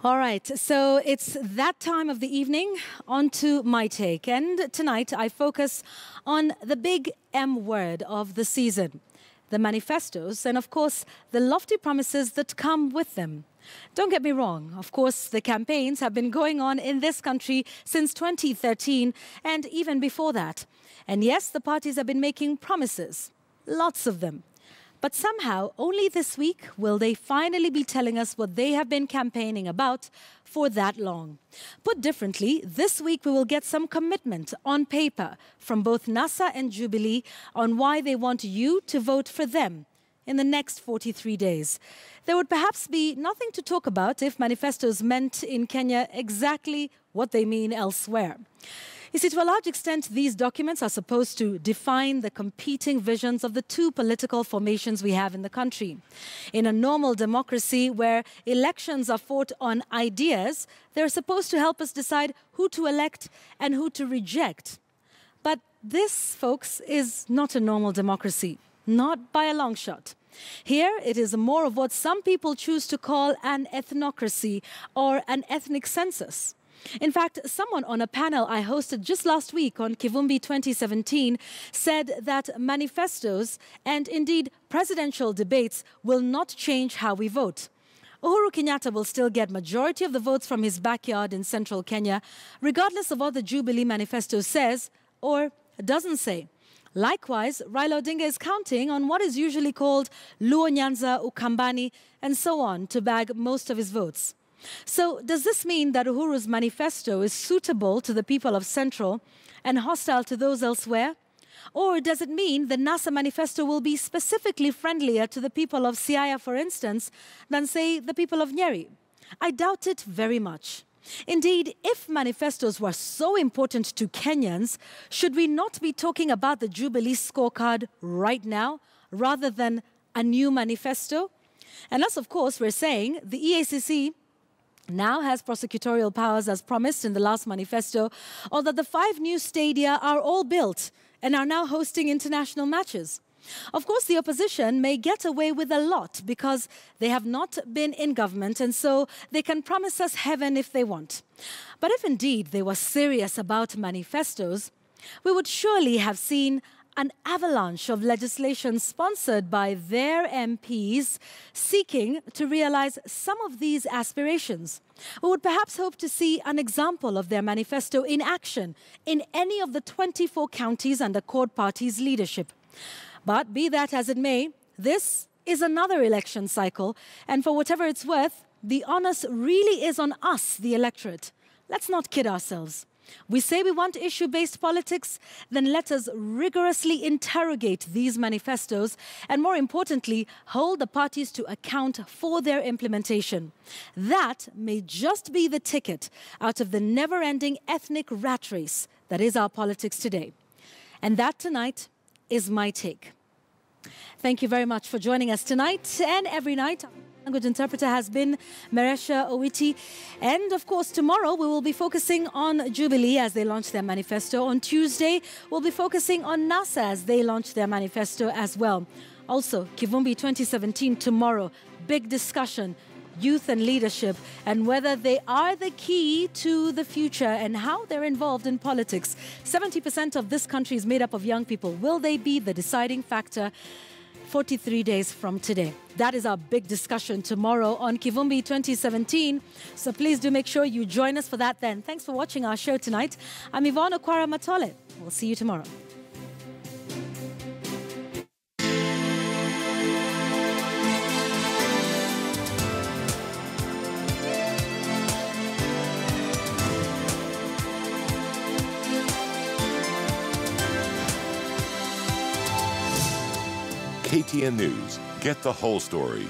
All right, so it's that time of the evening. On to my take. And tonight I focus on the big M word of the season, the manifestos, and of course the lofty promises that come with them. Don't get me wrong, of course the campaigns have been going on in this country since 2013 and even before that. And yes, the parties have been making promises, lots of them. But somehow, only this week will they finally be telling us what they have been campaigning about for that long. Put differently, this week we will get some commitment on paper from both NASA and Jubilee on why they want you to vote for them in the next 43 days. There would perhaps be nothing to talk about if manifestos meant in Kenya exactly what they mean elsewhere. You see, to a large extent, these documents are supposed to define the competing visions of the two political formations we have in the country. In a normal democracy where elections are fought on ideas, they're supposed to help us decide who to elect and who to reject. But this, folks, is not a normal democracy, not by a long shot. Here, it is more of what some people choose to call an ethnocracy or an ethnic census. In fact, someone on a panel I hosted just last week on Kivumbi 2017 said that manifestos and indeed presidential debates will not change how we vote. Uhuru Kenyatta will still get majority of the votes from his backyard in central Kenya, regardless of what the Jubilee manifesto says or doesn't say. Likewise, Raila Odinga is counting on what is usually called Luo Nyanza, Ukambani, and so on to bag most of his votes. So does this mean that Uhuru's manifesto is suitable to the people of Central and hostile to those elsewhere? Or does it mean the NASA manifesto will be specifically friendlier to the people of Siaya, for instance, than, say, the people of Nyeri? I doubt it very much. Indeed, if manifestos were so important to Kenyans, should we not be talking about the Jubilee scorecard right now, rather than a new manifesto? Unless, of course, we're saying the EACC now has prosecutorial powers as promised in the last manifesto, or that the 5 new stadia are all built and are now hosting international matches. Of course, the opposition may get away with a lot because they have not been in government, and so they can promise us heaven if they want. But if indeed they were serious about manifestos, we would surely have seen an avalanche of legislation sponsored by their MPs seeking to realize some of these aspirations. We would perhaps hope to see an example of their manifesto in action in any of the 24 counties under Accord Party's leadership. But be that as it may, this is another election cycle, and for whatever it's worth, the onus really is on us, the electorate. Let's not kid ourselves. We say we want issue-based politics, then let us rigorously interrogate these manifestos and, more importantly, hold the parties to account for their implementation. That may just be the ticket out of the never-ending ethnic rat race that is our politics today. And that tonight is my take. Thank you very much for joining us tonight and every night. Language interpreter has been Meresha Owiti. And of course, tomorrow we will be focusing on Jubilee as they launch their manifesto. On Tuesday, we'll be focusing on NASA as they launch their manifesto as well. Also, Kivumbi 2017 tomorrow, big discussion, youth and leadership, and whether they are the key to the future and how they're involved in politics. 70% of this country is made up of young people. Will they be the deciding factor 43 days from today? That is our big discussion tomorrow on Kivumbi 2017. So please do make sure you join us for that then. Thanks for watching our show tonight. I'm Yvonne Okwara Matole. We'll see you tomorrow. KTN News. Get the whole story.